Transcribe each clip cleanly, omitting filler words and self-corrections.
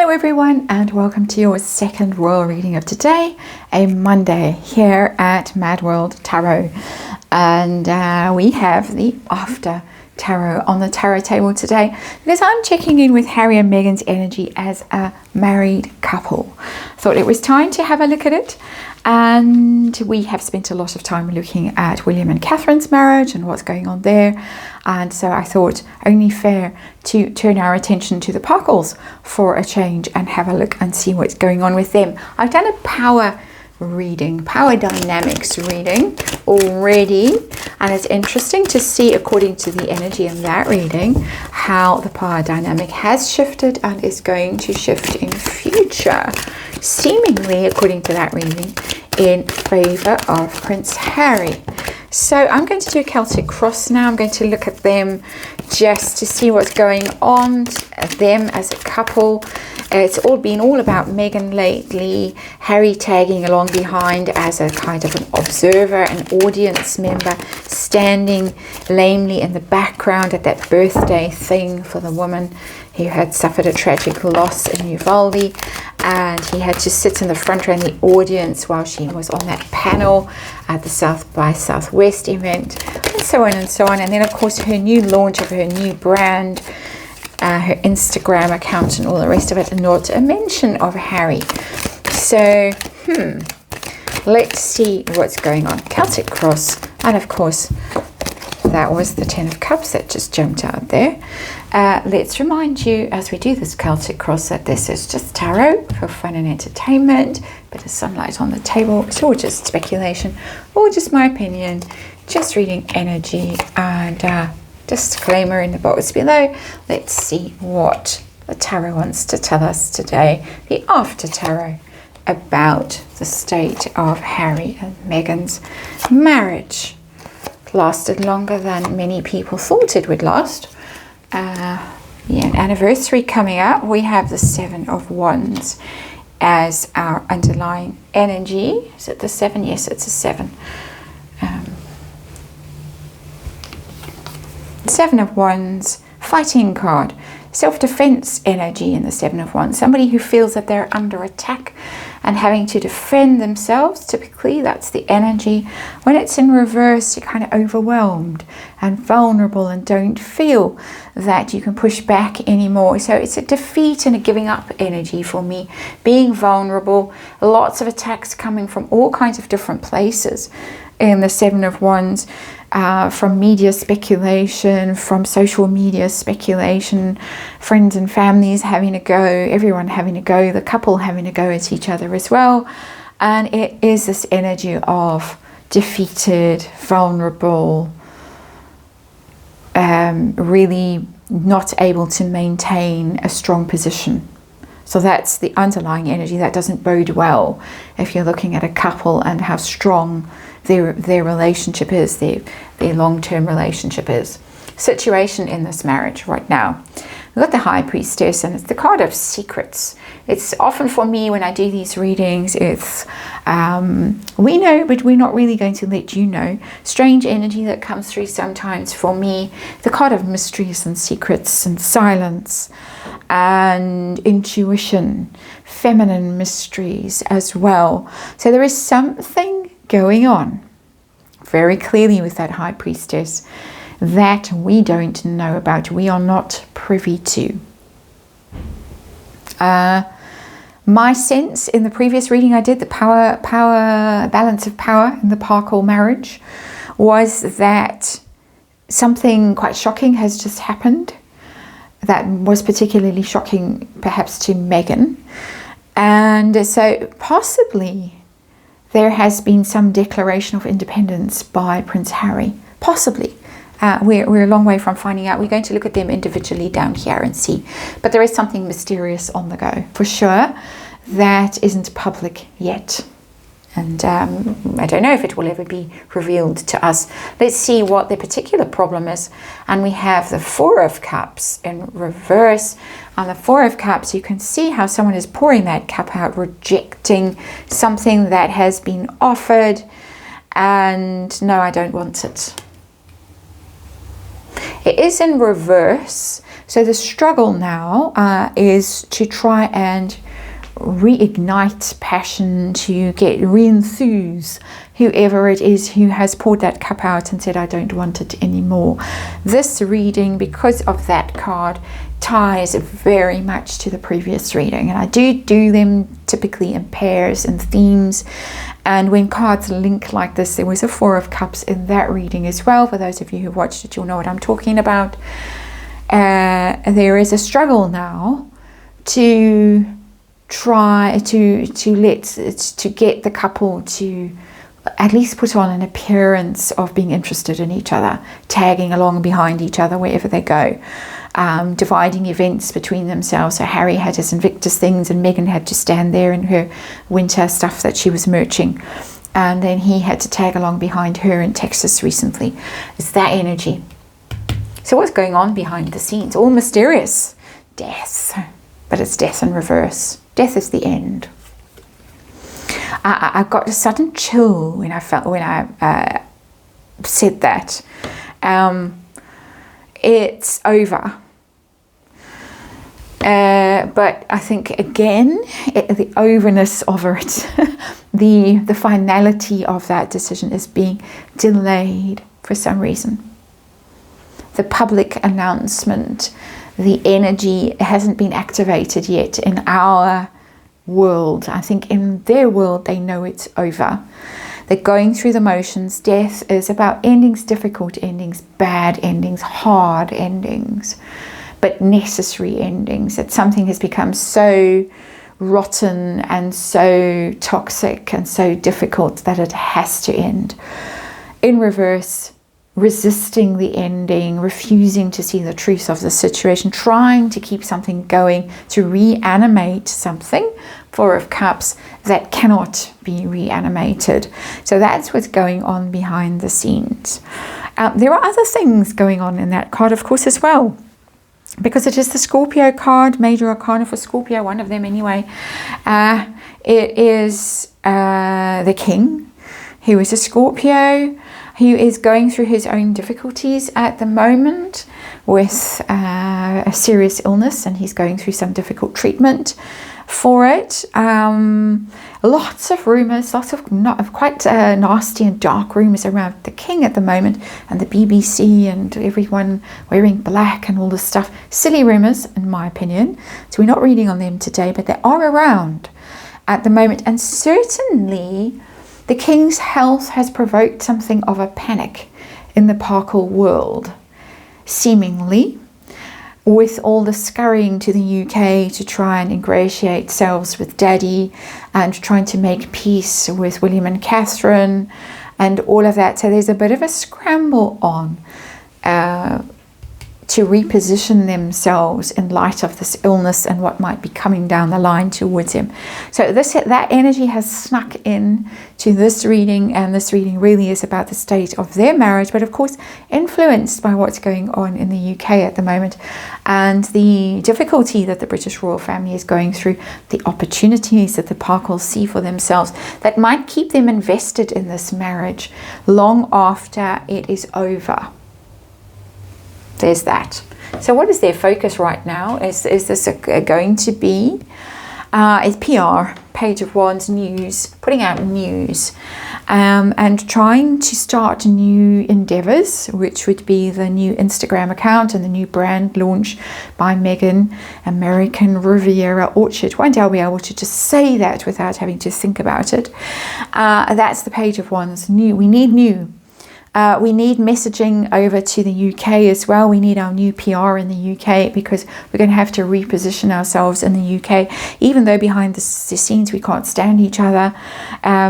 Hello everyone, and welcome to your second royal reading of today, a Monday here at MadWorldTarot. And we have the after tarot on the tarot table today because I'm checking in with Harry and Meghan's energy as a married couple. Thought it was time to have a look at it, and we have spent a lot of time looking at William and Catherine's marriage and what's going on there, and so I thought only fair to turn our attention to the Parkles for a change and have a look and see what's going on with them. I've done a power dynamics reading already, and it's interesting to see, according to the energy in that reading, how the power dynamic has shifted and is going to shift in future, seemingly, according to that reading, in favor of Prince Harry. So I'm going to do a Celtic cross now. I'm going to look at them just to see what's going on, them as a couple. It's all been all about Meghan lately, Harry tagging along behind as a kind of an observer, an audience member, standing lamely in the background at that birthday thing for the woman who had suffered a tragic loss in Uvalde, and he had to sit in the front row in the audience while she was on that panel at the South by Southwest event, and so on and so on. And then of course her new launch of her new brand, her Instagram account and all the rest of it, and not a mention of Harry. So let's see what's going on. Celtic cross, and of course that was the 10 of Cups that just jumped out there. Let's remind you as we do this Celtic cross that this is just tarot for fun and entertainment, bit of sunlight on the table. It's all just speculation or just my opinion, just reading energy, and disclaimer in the box below. Let's see what the tarot wants to tell us today, the after tarot, about the state of Harry and Meghan's marriage. It lasted longer than many people thought it would last. An anniversary coming up. We have the 7 of Wands as our underlying energy. Is it the 7? Yes, it's a 7. 7 of Wands, fighting card, self-defense energy in the 7 of Wands. Somebody who feels that they're under attack and having to defend themselves. Typically that's the energy. When it's in reverse, you're kind of overwhelmed and vulnerable and don't feel that you can push back anymore. So it's a defeat and a giving up energy for me. Being vulnerable, lots of attacks coming from all kinds of different places in the 7 of Wands. From media speculation, from social media speculation, friends and families having a go, everyone having a go, the couple having a go at each other as well. And it is this energy of defeated, vulnerable, really not able to maintain a strong position. So that's the underlying energy. That doesn't bode well if you're looking at a couple and how strong their relationship is, their long-term relationship is. Situation in this marriage right now. We've got the High Priestess, and it's the card of secrets. It's often for me when I do these readings, it's we know, but we're not really going to let you know. Strange energy that comes through sometimes for me. The card of mysteries and secrets and silence and intuition, feminine mysteries as well. So there is something going on very clearly with that High Priestess that we don't know about, we are not privy to. My sense in the previous reading I did, the balance of power in the Parkle marriage, was that something quite shocking has just happened that was particularly shocking perhaps to Meghan, and so possibly there has been some declaration of independence by Prince Harry. Possibly. We're a long way from finding out. We're going to look at them individually down here and see. But there is something mysterious on the go, for sure, that isn't public yet. And I don't know if it will ever be revealed to us. Let's see what the particular problem is. And we have the 4 of Cups in reverse. On the 4 of Cups, you can see how someone is pouring that cup out, rejecting something that has been offered. And no, I don't want it. It is in reverse, So the struggle now is to try and reignite passion, to re-enthuse whoever it is who has poured that cup out and said, I don't want it anymore. This reading, because of that card, ties very much to the previous reading, and I do them typically in pairs and themes. And when cards link like this, there was a Four of Cups in that reading as well. For those of you who watched it, you'll know what I'm talking about. There is a struggle now to try to get the couple to at least put on an appearance of being interested in each other, tagging along behind each other wherever they go, dividing events between themselves. So Harry had his Invictus things and Meghan had to stand there in her winter stuff that she was merching, and then he had to tag along behind her in Texas recently. It's that energy. So what's going on behind the scenes? All mysterious. Death. But it's death in reverse. Death is the end. I got a sudden chill when I said that. It's over. But I think again, the overness of it, the finality of that decision is being delayed for some reason. The public announcement, the energy hasn't been activated yet in our world. I think in their world they know it's over. They're going through the motions. Death is about endings, difficult endings, bad endings, hard endings, but necessary endings. That something has become so rotten and so toxic and so difficult that it has to end. In reverse, resisting the ending, refusing to see the truth of the situation, trying to keep something going, to reanimate something, Four of Cups, that cannot be reanimated. So that's what's going on behind the scenes. There are other things going on in that card, of course, as well, because it is the Scorpio card, Major Arcana for Scorpio, one of them anyway. It is the King, who is a Scorpio, who is going through his own difficulties at the moment with a serious illness, and he's going through some difficult treatment for it. Lots of rumors, lots of quite nasty and dark rumors around the King at the moment, and the BBC and everyone wearing black and all this stuff. Silly rumors, in my opinion. So we're not reading on them today, but they are around at the moment, and certainly the King's health has provoked something of a panic in the Parkle world, seemingly, with all the scurrying to the UK to try and ingratiate selves with Daddy and trying to make peace with William and Catherine and all of that. So there's a bit of a scramble on to reposition themselves in light of this illness and what might be coming down the line towards him. So that energy has snuck in to this reading, and this reading really is about the state of their marriage, but of course influenced by what's going on in the UK at the moment and the difficulty that the British royal family is going through, the opportunities that the Parkles see for themselves that might keep them invested in this marriage long after it is over. There's that. So what is their focus right now? Is this going to be it's PR, Page of Wands, news, putting out news, and trying to start new endeavors, which would be the new Instagram account and the new brand launch by Meghan, American Riviera Orchard. One day I'll be able to just say that without having to think about it. That's the Page of Wands. New. We need new. We need messaging over to the UK as well. We need our new PR in the UK, because we're going to have to reposition ourselves in the UK, even though behind the scenes we can't stand each other,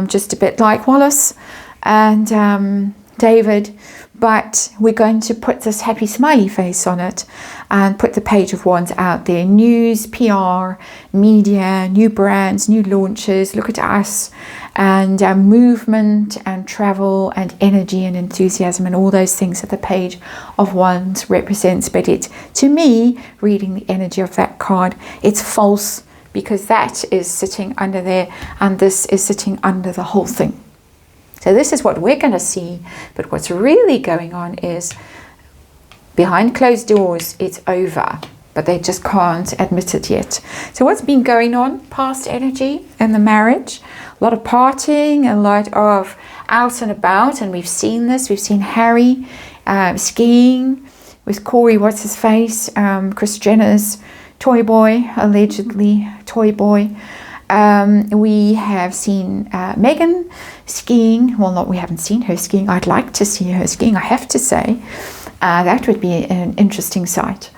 just a bit like Wallace and David. But we're going to put this happy smiley face on it and put the Page of Wands out there. News, PR, media, new brands, new launches. Look at us. And movement and travel and energy and enthusiasm and all those things that the Page of Wands represents. But it, to me, reading the energy of that card, it's false, because that is sitting under there and this is sitting under the whole thing. So this is what we're going to see. But what's really going on is behind closed doors, it's over, but they just can't admit it yet. So what's been going on? Past energy in the marriage, a lot of partying, a lot of out and about, and we've seen this. We've seen Harry skiing with Corey, what's his face, Kris Jenner's toy boy, allegedly toy boy. We have seen Meghan skiing. Well, we haven't seen her skiing. I'd like to see her skiing, I have to say. That would be an interesting sight.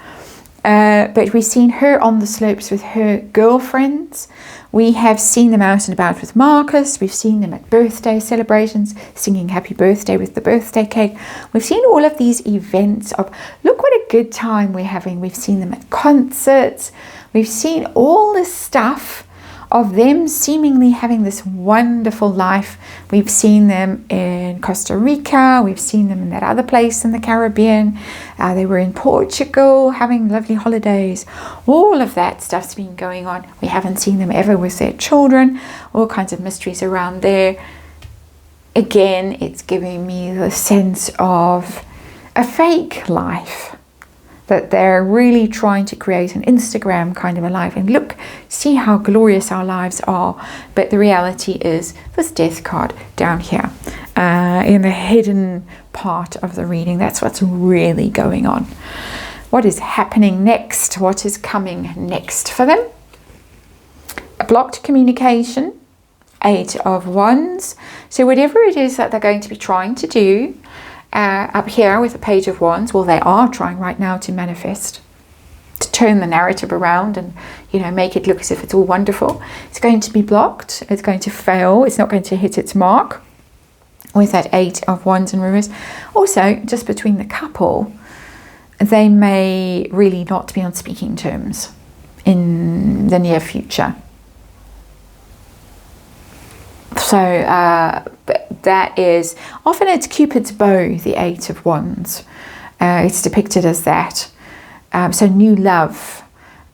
But we've seen her on the slopes with her girlfriends. We have seen them out and about with Marcus. We've seen them at birthday celebrations, singing happy birthday with the birthday cake. We've seen all of these events of, look what a good time we're having. We've seen them at concerts. We've seen all this stuff of them seemingly having this wonderful life. We've seen them in Costa Rica. We've seen them in that other place in the Caribbean. They were in Portugal having lovely holidays. All of that stuff's been going on. We haven't seen them ever with their children. All kinds of mysteries around there. Again, it's giving me the sense of a fake life, that they're really trying to create an Instagram kind of a life. And look, see how glorious our lives are. But the reality is this death card down here in the hidden part of the reading. That's what's really going on. What is happening next? What is coming next for them? A blocked communication, 8 of Wands. So whatever it is that they're going to be trying to do, up here with the Page of Wands, well, they are trying right now to manifest, to turn the narrative around and, make it look as if it's all wonderful. It's going to be blocked. It's going to fail. It's not going to hit its mark with that 8 of Wands in reverse. Also, just between the couple, they may really not be on speaking terms in the near future. So that is, often it's Cupid's bow, the 8 of Wands. It's depicted as that. So new love,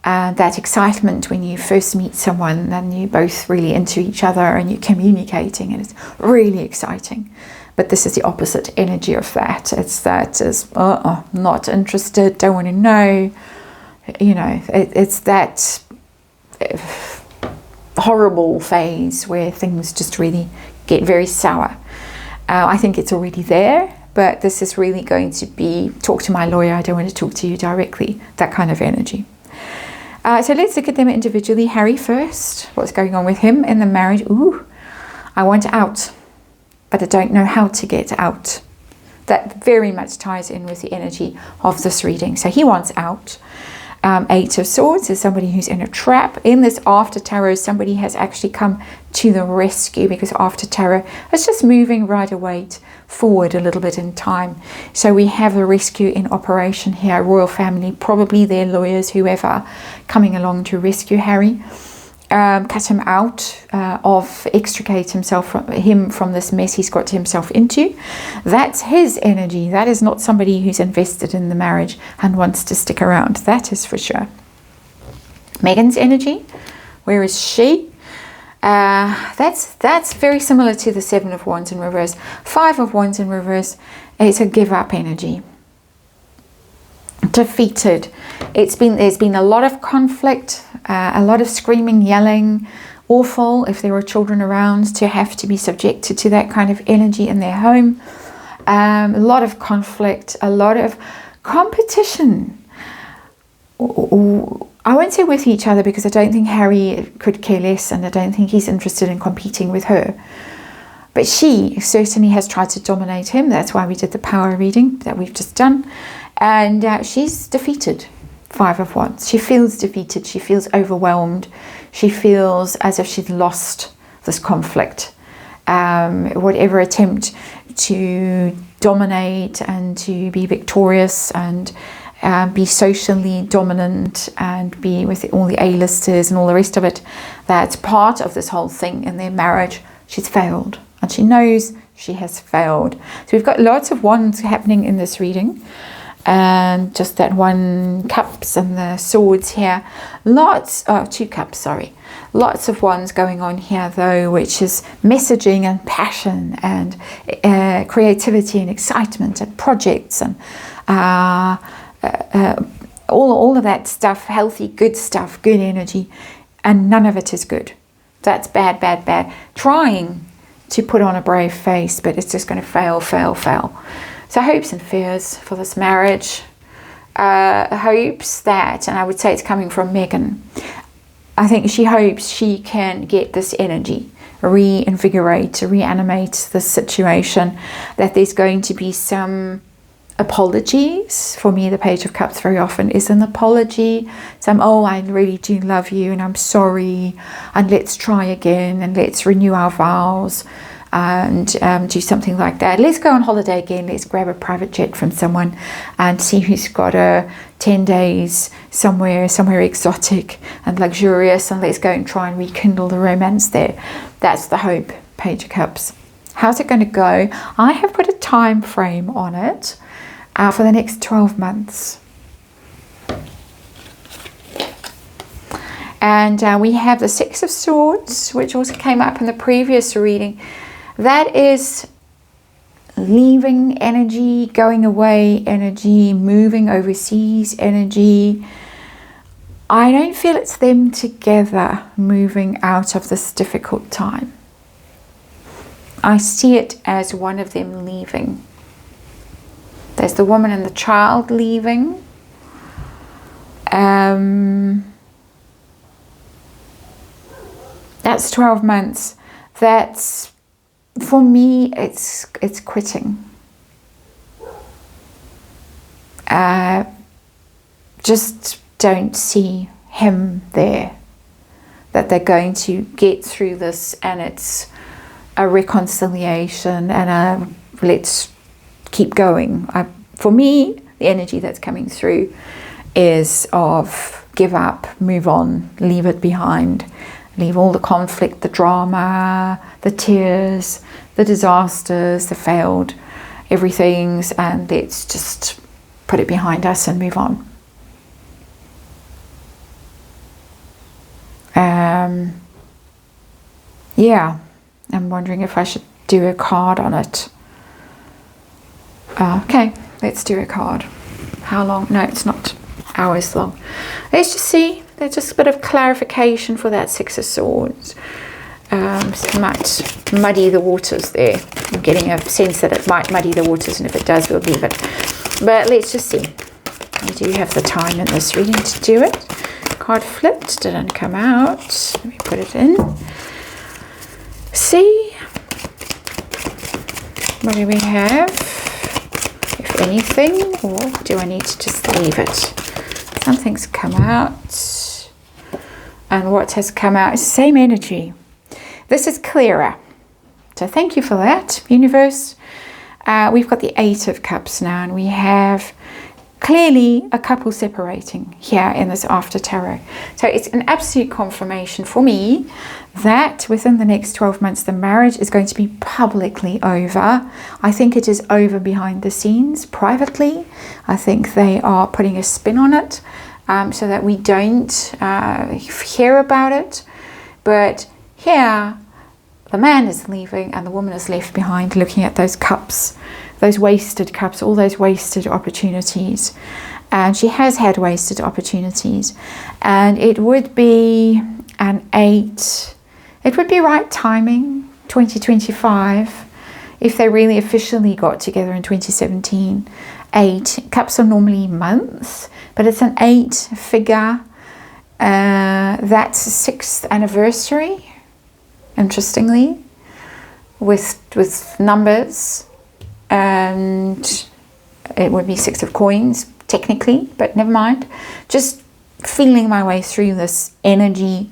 that excitement when you first meet someone and you're both really into each other and you're communicating, and it's really exciting. But this is the opposite energy of that. It's that is, not interested, don't want to know. It's that horrible phase where things just really get very sour. I think it's already there, but this is really going to be, talk to my lawyer, I don't want to talk to you directly, that kind of energy. So let's look at them individually. Harry first, what's going on with him in the marriage? Ooh, I want out, but I don't know how to get out. That very much ties in with the energy of this reading. So he wants out. 8 of Swords is somebody who's in a trap. In this after tarot, somebody has actually come to the rescue, because after tarot it's just moving right away forward a little bit in time. So we have the rescue in operation here. Royal family, probably their lawyers, whoever, coming along to rescue Harry. Cut him out extricate him from this mess he's got himself into. That's his energy. That is not somebody who's invested in the marriage and wants to stick around. That is for sure. Meghan's energy, where is she? That's very similar to the 7 of Wands in reverse. 5 of Wands in reverse, it's a give up energy. Defeated. There's been a lot of conflict, a lot of screaming, yelling. Awful if there were children around to have to be subjected to that kind of energy in their home. A lot of conflict, a lot of competition. I won't say with each other, because I don't think Harry could care less, and I don't think he's interested in competing with her. But she certainly has tried to dominate him. That's why we did the power reading that we've just done. And she's defeated. 5 of Wands. She feels defeated. She feels overwhelmed. She feels as if she's lost this conflict. Whatever attempt to dominate and to be victorious and be socially dominant and be with all the A-listers and all the rest of it, that's part of this whole thing in their marriage. She's failed, and she knows she has failed. So we've got lots of Wands happening in this reading. And just that 1 cups and the swords here. 2 cups, sorry. Lots of Wands going on here though, which is messaging and passion and creativity and excitement and projects and all of that stuff, healthy, good stuff, good energy, and none of it is good. That's bad, bad, bad. Trying to put on a brave face, but it's just going to fail, fail, fail. So hopes and fears for this marriage. Hopes that, and I would say it's coming from Megan, I think she hopes she can get this energy, reinvigorate, reanimate this situation, that there's going to be some apologies. For me, the Page of Cups very often is an apology. Some, oh, I really do love you and I'm sorry, and let's try again and let's renew our vows and do something like that. Let's go on holiday again. Let's grab a private jet from someone and see who's got a 10 days somewhere exotic and luxurious, and let's go and try and rekindle the romance there. That's the hope, Page of Cups. How's it going to go? I have put a time frame on it for the next 12 months. And we have the Six of Swords, which also came up in the previous reading. That is leaving energy, going away energy, moving overseas energy. I don't feel it's them together moving out of this difficult time. I see it as one of them leaving. There's the woman and the child leaving. That's 12 months. That's, for me, it's quitting. Just don't see him there. That they're going to get through this, and it's a reconciliation and a let's keep going. For me, the energy that's coming through is of give up, move on, leave it behind. Leave all the conflict, the drama, the tears, the disasters, the failed everythings, and let's just put it behind us and move on. Yeah, I'm wondering if I should do a card on it. Okay, let's do a card. How long? No, it's not hours long. Let's just see. There's just a bit of clarification for that Six of Swords. Might muddy the waters there. I'm getting a sense that it might muddy the waters, and if it does, we'll leave it. But let's just see. We do have the time in this reading to do it. Card flipped, didn't come out. Let me put it in. See. What do we have? If anything, or do I need to just leave it? Something's come out. And what has come out is the same energy. This is clearer. So thank you for that, universe. We've got the Eight of Cups now, and we have clearly a couple separating here in this after tarot. So it's an absolute confirmation for me that within the next 12 months, the marriage is going to be publicly over. I think it is over behind the scenes, privately. I think they are putting a spin on it so that we don't hear about it. But here, the man is leaving and the woman is left behind looking at those cups, those wasted cups, all those wasted opportunities. And she has had wasted opportunities. And it would be an 8. It would be right timing, 2025, if they really officially got together in 2017. 8. Cups are normally months, but it's an 8 figure. That's the 6th anniversary, interestingly, with numbers. And it would be 6 of coins, technically, but never mind. Just feeling my way through this energy.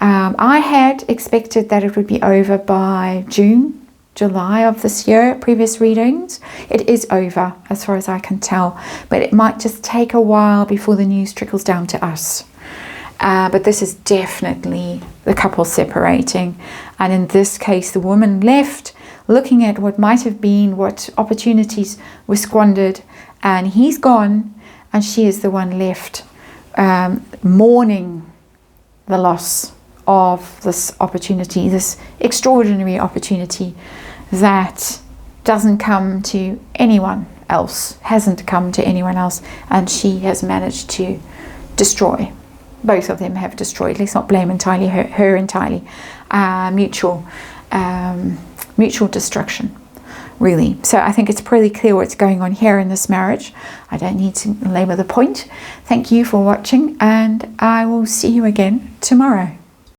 I had expected that it would be over by June, July of this year, previous readings. It is over, as far as I can tell, but it might just take a while before the news trickles down to us. But this is definitely the couple separating. And in this case, the woman left looking at what might have been, what opportunities were squandered, and he's gone, and she is the one left mourning the loss of this opportunity, this extraordinary opportunity that doesn't come to anyone else, hasn't come to anyone else, and she has managed to destroy. Both of them have destroyed. Let's not blame entirely her entirely. Mutual destruction, really. So I think it's pretty clear what's going on here in this marriage. I don't need to labor the point. Thank you for watching, and I will see you again tomorrow.